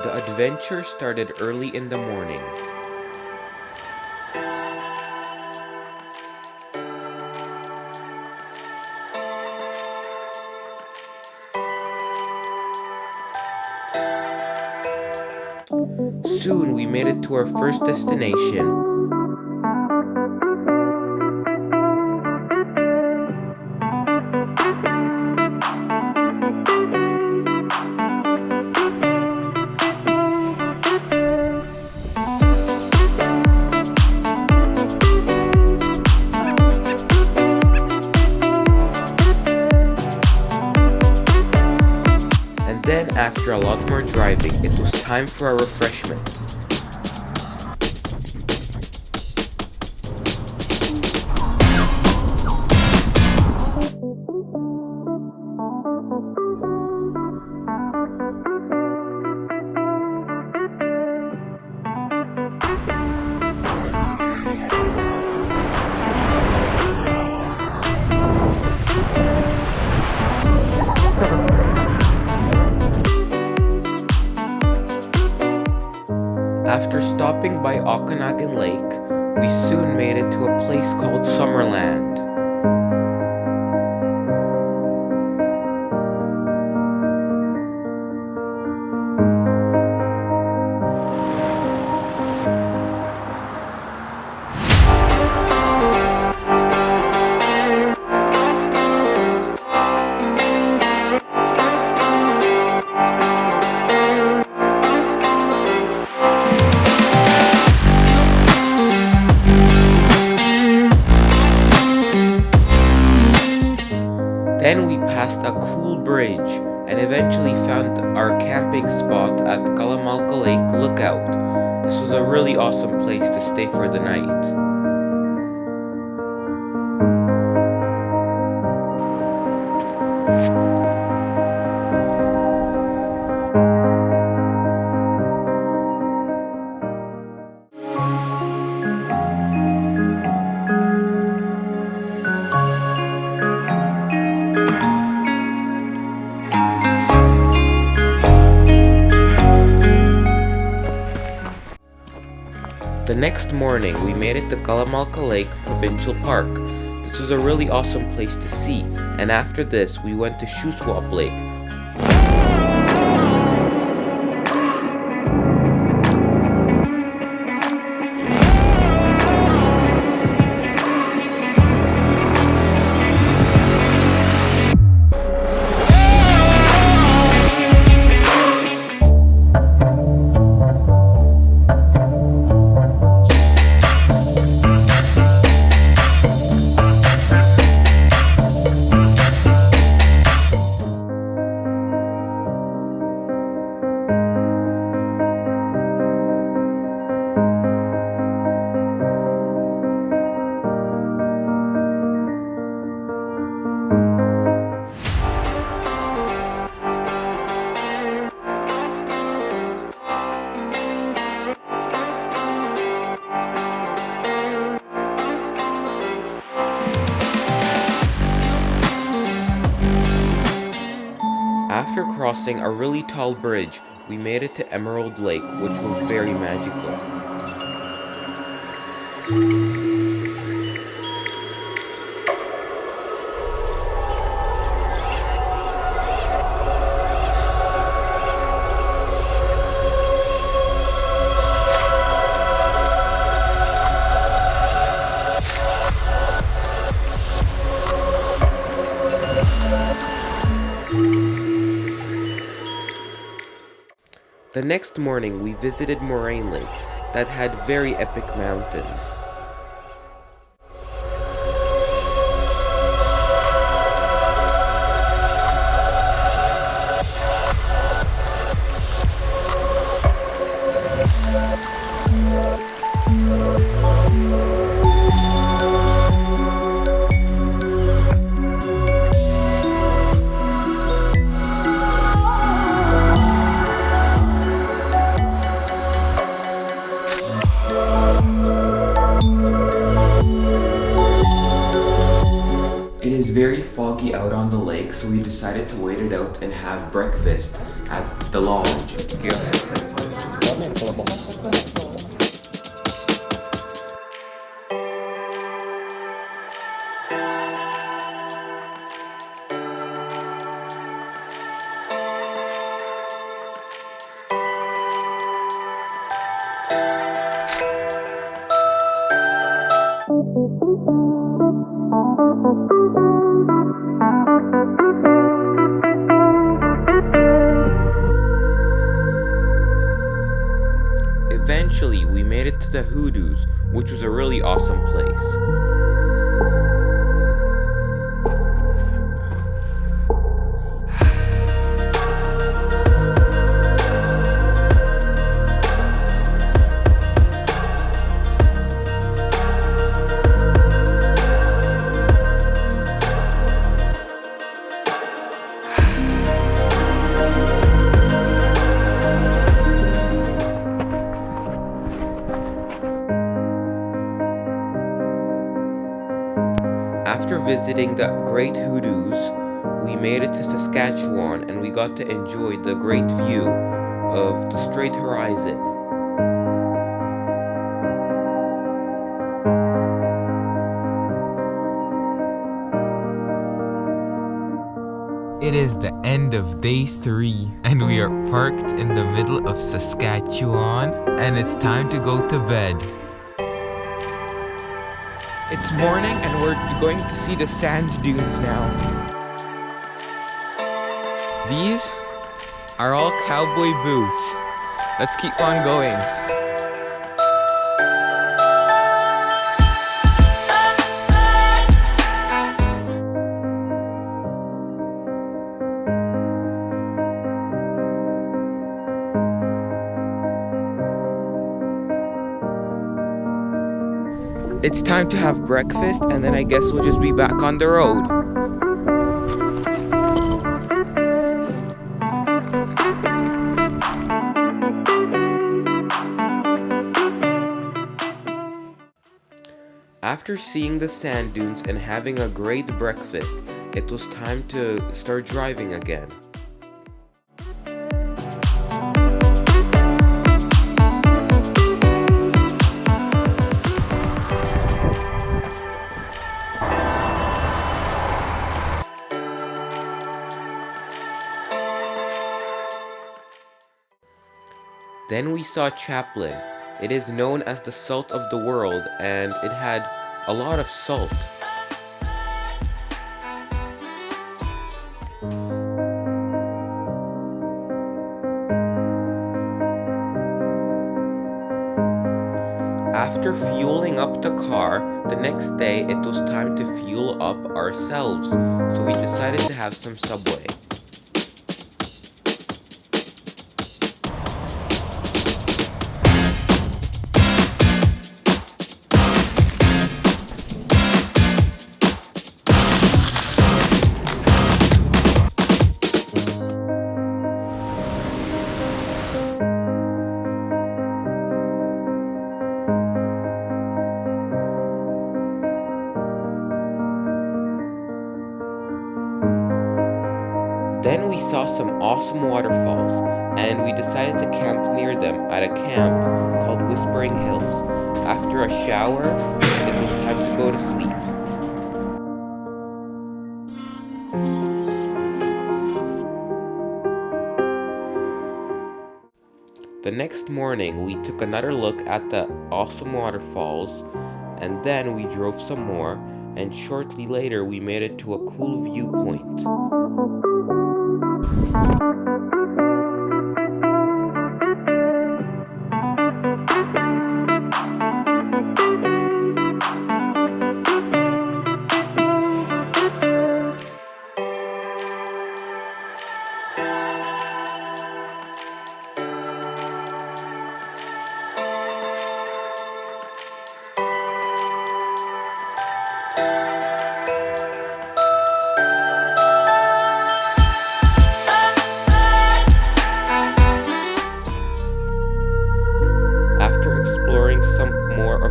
The adventure started early in the morning. Soon we made it to our first destination. And then after a lot more driving, it was time for a refreshment. After stopping by Okanagan Lake, we soon made it to a place called Summerland. Then we passed a cool bridge and eventually found our camping spot at Kalamalka Lake Lookout. This was a really awesome place to stay for the night. The next morning, we made it to Kalamalka Lake Provincial Park. This was a really awesome place to see, and after this, we went to Shuswap Lake. After crossing a really tall bridge, we made it to Emerald Lake, which was very magical. The next morning, we visited Moraine Lake that had very epic mountains. It is very foggy out on the lake, so we decided to wait it out and have breakfast at the lodge. Eventually, we made it to the Hoodoos, which was a really awesome place. After visiting the Great Hoodoos, we made it to Saskatchewan and we got to enjoy the great view of the straight horizon. It is the end of day 3 and we are parked in the middle of Saskatchewan and it's time to go to bed. It's morning and we're going to see the sand dunes now. These are all cowboy boots. Let's keep on going. It's time to have breakfast and then I guess we'll just be back on the road. After seeing the sand dunes and having a great breakfast, it was time to start driving again. Then we saw Chaplin. It is known as the salt of the world and it had a lot of salt. After fueling up the car, the next day it was time to fuel up ourselves, so we decided to have some Subway. Then we saw some awesome waterfalls, and we decided to camp near them at a camp called Whispering Hills. After a shower, it was time to go to sleep. The next morning, we took another look at the awesome waterfalls, and then we drove some more, and shortly later we made it to a cool viewpoint.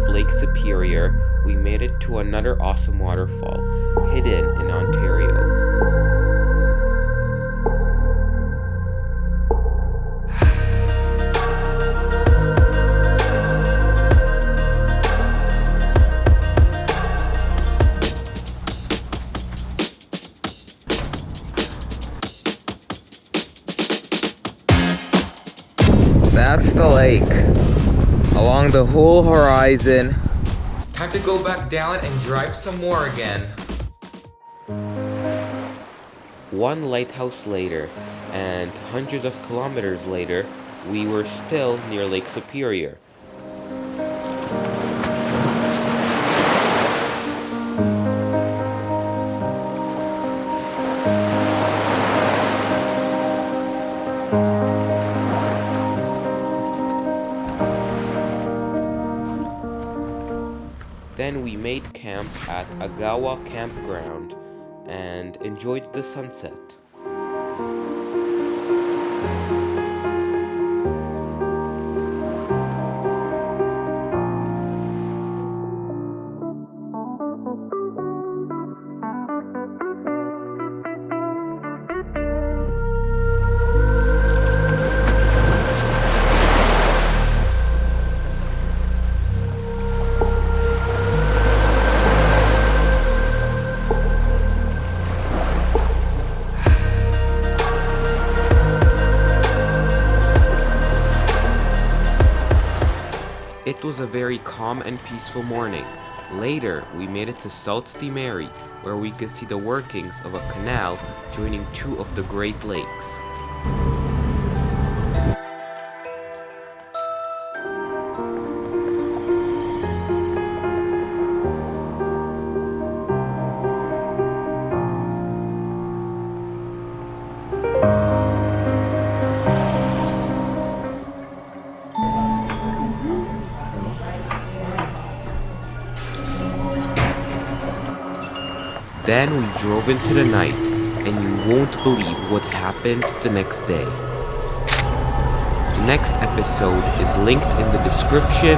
Lake Superior, we made it to another awesome waterfall, hidden in Ontario. That's the lake. Along the whole horizon, Time to go back down and drive some more again. One lighthouse later, and hundreds of kilometers later, we were still near Lake Superior. Then we made camp at Agawa Campground and enjoyed the sunset. It was a very calm and peaceful morning. Later, we made it to Sault Ste. Marie, where we could see the workings of a canal joining two of the Great Lakes. Then we drove into the night, and you won't believe what happened the next day. The next episode is linked in the description